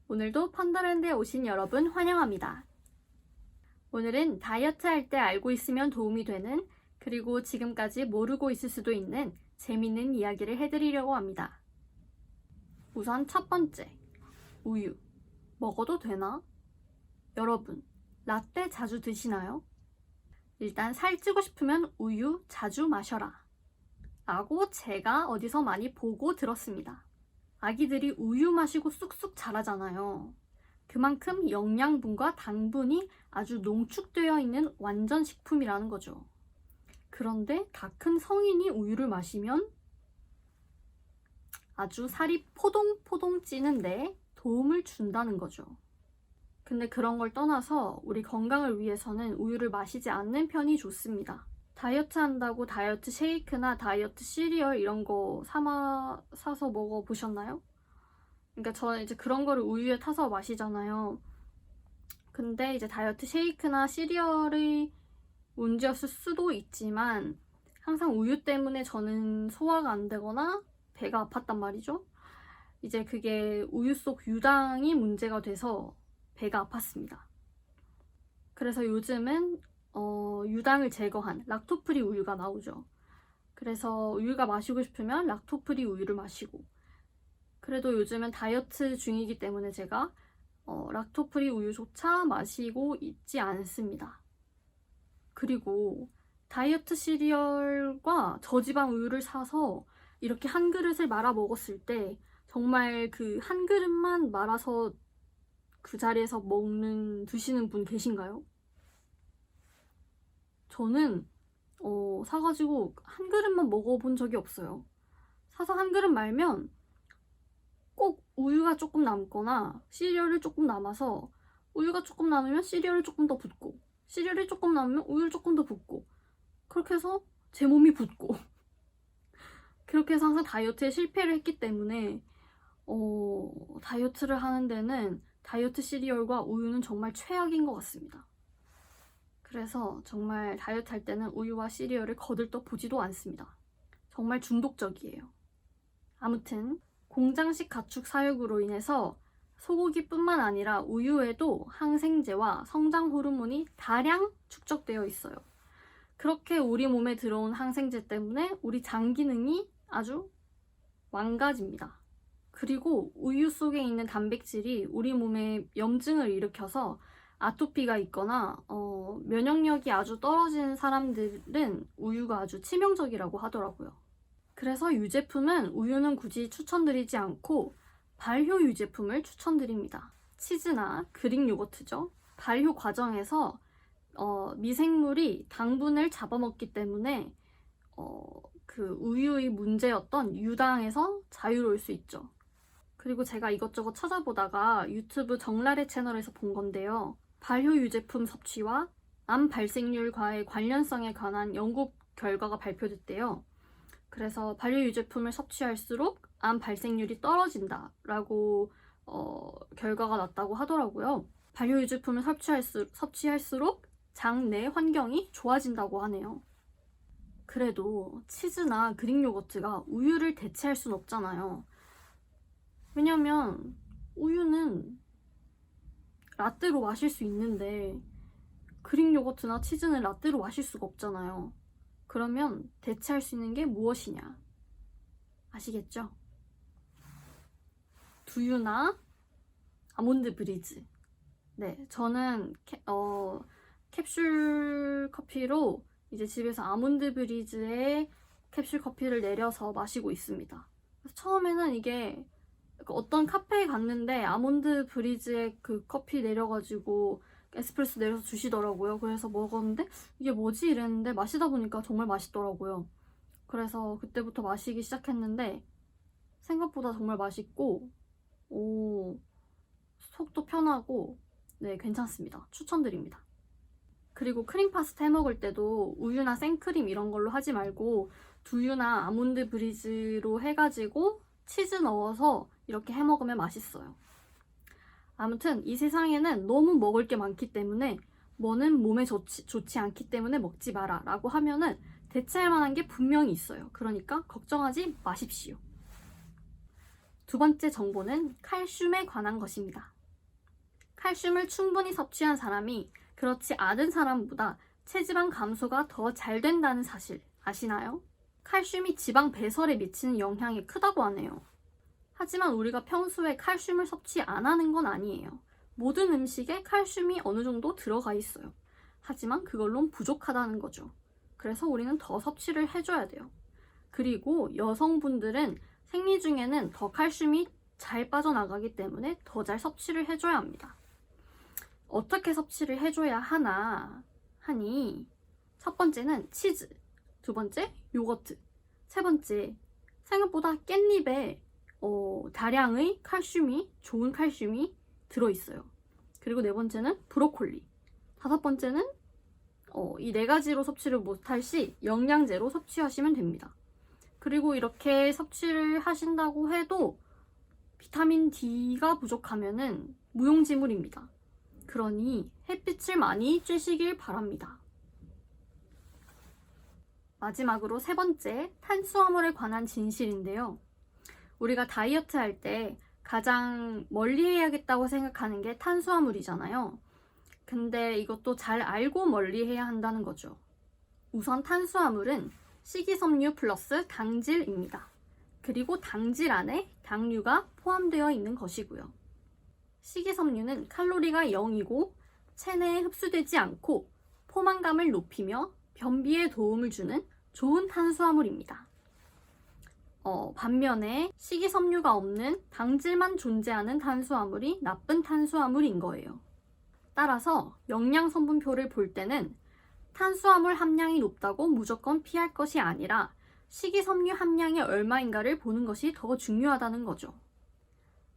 오늘도 펀더랜드에 오신 여러분 환영합니다. 오늘은 다이어트 할 때 알고 있으면 도움이 되는, 그리고 지금까지 모르고 있을 수도 있는 재밌는 이야기를 해드리려고 합니다. 우선 첫 번째, 우유. 먹어도 되나? 여러분, 라떼 자주 드시나요? 일단 살찌고 싶으면 우유 자주 마셔라 라고 제가 어디서 많이 보고 들었습니다. 아기들이 우유 마시고 쑥쑥 자라잖아요. 그만큼 영양분과 당분이 아주 농축되어 있는 완전 식품이라는 거죠. 그런데 다 큰 성인이 우유를 마시면 아주 살이 포동포동 찌는데 도움을 준다는 거죠. 근데 그런 걸 떠나서 우리 건강을 위해서는 우유를 마시지 않는 편이 좋습니다. 다이어트 한다고 다이어트 쉐이크나 다이어트 시리얼 이런 거 사서 먹어보셨나요? 그러니까 저는 이제 그런 거를 우유에 타서 마시잖아요. 근데 이제 다이어트 쉐이크나 시리얼의 문제였을 수도 있지만 항상 우유 때문에 저는 소화가 안 되거나 배가 아팠단 말이죠. 이제 그게 우유 속 유당이 문제가 돼서 배가 아팠습니다. 그래서 요즘은 유당을 제거한 락토프리 우유가 나오죠. 그래서 우유가 마시고 싶으면 락토프리 우유를 마시고, 그래도 요즘은 다이어트 중이기 때문에 제가 락토프리 우유조차 마시고 있지 않습니다. 그리고 다이어트 시리얼과 저지방 우유를 사서 이렇게 한 그릇을 말아 먹었을 때 정말 그 한 그릇만 말아서 그 자리에서 드시는 분 계신가요? 저는 사가지고 한 그릇만 먹어본 적이 없어요. 사서 한 그릇 말면 꼭 우유가 조금 남거나 시리얼이 조금 남아서 우유가 조금 남으면 시리얼을 조금 더 붓고, 시리얼이 조금 남으면 우유를 조금 더 붓고, 그렇게 해서 제 몸이 붓고 그렇게 해서 항상 다이어트에 실패를 했기 때문에 다이어트를 하는 데는 다이어트 시리얼과 우유는 정말 최악인 것 같습니다. 그래서 정말 다이어트 할 때는 우유와 시리얼을 거들떠 보지도 않습니다. 정말 중독적이에요. 아무튼 공장식 가축 사육으로 인해서 소고기뿐만 아니라 우유에도 항생제와 성장 호르몬이 다량 축적되어 있어요. 그렇게 우리 몸에 들어온 항생제 때문에 우리 장 기능이 아주 망가집니다. 그리고 우유 속에 있는 단백질이 우리 몸에 염증을 일으켜서 아토피가 있거나 면역력이 아주 떨어진 사람들은 우유가 아주 치명적이라고 하더라고요. 그래서 유제품은 우유는 굳이 추천드리지 않고 발효 유제품을 추천드립니다. 치즈나 그릭 요거트죠. 발효 과정에서 미생물이 당분을 잡아먹기 때문에 그 우유의 문제였던 유당에서 자유로울 수 있죠. 그리고 제가 이것저것 찾아보다가 유튜브 정라레 채널에서 본 건데요. 발효 유제품 섭취와 암 발생률과의 관련성에 관한 연구 결과가 발표됐대요. 그래서 발효 유제품을 섭취할수록 암 발생률이 떨어진다라고 결과가 났다고 하더라고요. 발효 유제품을 섭취할수록 장 내 환경이 좋아진다고 하네요. 그래도 치즈나 그릭 요거트가 우유를 대체할 순 없잖아요. 왜냐면 우유는 라떼로 마실 수 있는데 그릭 요거트나 치즈는 라떼로 마실 수가 없잖아요. 그러면 대체할 수 있는 게 무엇이냐? 아시겠죠? 두유나 아몬드 브리즈. 네, 저는 캡슐 커피로 이제 집에서 아몬드 브리즈에 캡슐 커피를 내려서 마시고 있습니다. 그래서 처음에는 이게 어떤 카페에 갔는데 아몬드 브리즈에 그 커피 내려가지고 에스프레소 내려서 주시더라고요. 그래서 먹었는데 이게 뭐지 이랬는데 마시다 보니까 정말 맛있더라고요. 그래서 그때부터 마시기 시작했는데 생각보다 정말 맛있고 속도 편하고 네, 괜찮습니다. 추천드립니다. 그리고 크림 파스타 해 먹을 때도 우유나 생크림 이런 걸로 하지 말고 두유나 아몬드 브리즈로 해가지고 치즈 넣어서 이렇게 해 먹으면 맛있어요. 아무튼 이 세상에는 너무 먹을 게 많기 때문에 뭐는 몸에 좋지 않기 때문에 먹지 마라 라고 하면은 대체할 만한 게 분명히 있어요. 그러니까 걱정하지 마십시오. 두 번째 정보는 칼슘에 관한 것입니다. 칼슘을 충분히 섭취한 사람이 그렇지 않은 사람보다 체지방 감소가 더 잘 된다는 사실 아시나요? 칼슘이 지방 배설에 미치는 영향이 크다고 하네요. 하지만 우리가 평소에 칼슘을 섭취 안 하는 건 아니에요. 모든 음식에 칼슘이 어느 정도 들어가 있어요. 하지만 그걸론 부족하다는 거죠. 그래서 우리는 더 섭취를 해줘야 돼요. 그리고 여성분들은 생리 중에는 더 칼슘이 잘 빠져나가기 때문에 더 잘 섭취를 해줘야 합니다. 어떻게 섭취를 해줘야 하니 첫 번째는 치즈, 두 번째 요거트, 세 번째 생각보다 깻잎에 다량의 좋은 칼슘이 들어있어요. 그리고 네 번째는 브로콜리, 다섯 번째는 이 네 가지로 섭취를 못할 시 영양제로 섭취하시면 됩니다. 그리고 이렇게 섭취를 하신다고 해도 비타민 D가 부족하면은 무용지물입니다. 그러니 햇빛을 많이 쬐시길 바랍니다. 마지막으로 세 번째, 탄수화물에 관한 진실인데요. 우리가 다이어트 할 때 가장 멀리 해야겠다고 생각하는 게 탄수화물이잖아요. 근데 이것도 잘 알고 멀리 해야 한다는 거죠. 우선 탄수화물은 식이섬유 플러스 당질입니다. 그리고 당질 안에 당류가 포함되어 있는 것이고요. 식이섬유는 칼로리가 0이고 체내에 흡수되지 않고 포만감을 높이며 변비에 도움을 주는 좋은 탄수화물입니다. 반면에 식이섬유가 없는 당질만 존재하는 탄수화물이 나쁜 탄수화물인 거예요. 따라서 영양성분표를 볼 때는 탄수화물 함량이 높다고 무조건 피할 것이 아니라 식이섬유 함량이 얼마인가를 보는 것이 더 중요하다는 거죠.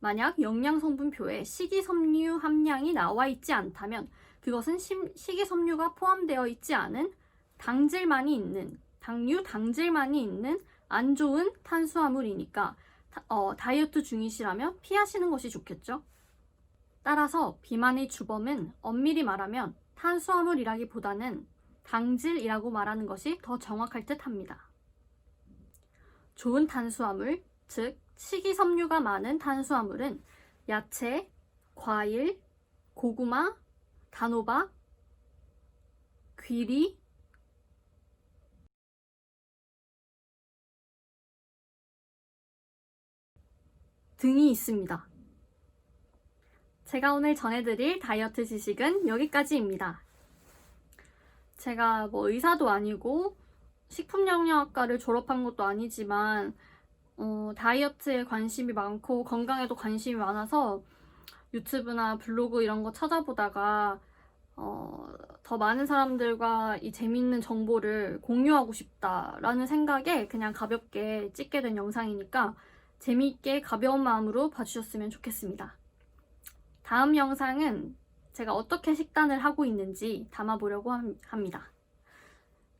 만약 영양성분표에 식이섬유 함량이 나와 있지 않다면 그것은 식이섬유가 포함되어 있지 않은 당질만이 있는 당질만이 있는 안 좋은 탄수화물이니까 다이어트 중이시라면 피하시는 것이 좋겠죠. 따라서 비만의 주범은 엄밀히 말하면 탄수화물이라기보다는 당질이라고 말하는 것이 더 정확할 듯 합니다. 좋은 탄수화물, 즉 식이섬유가 많은 탄수화물은 야채, 과일, 고구마, 단호박, 귀리, 등이 있습니다. 제가 오늘 전해드릴 다이어트 지식은 여기까지입니다. 제가 의사도 아니고 식품영양학과를 졸업한 것도 아니지만 다이어트에 관심이 많고 건강에도 관심이 많아서 유튜브나 블로그 이런 거 찾아보다가 더 많은 사람들과 이 재밌는 정보를 공유하고 싶다라는 생각에 그냥 가볍게 찍게 된 영상이니까 재미있게 가벼운 마음으로 봐주셨으면 좋겠습니다. 다음 영상은 제가 어떻게 식단을 하고 있는지 담아보려고 합니다.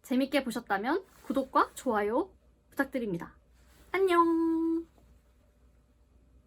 재밌게 보셨다면 구독과 좋아요 부탁드립니다. 안녕!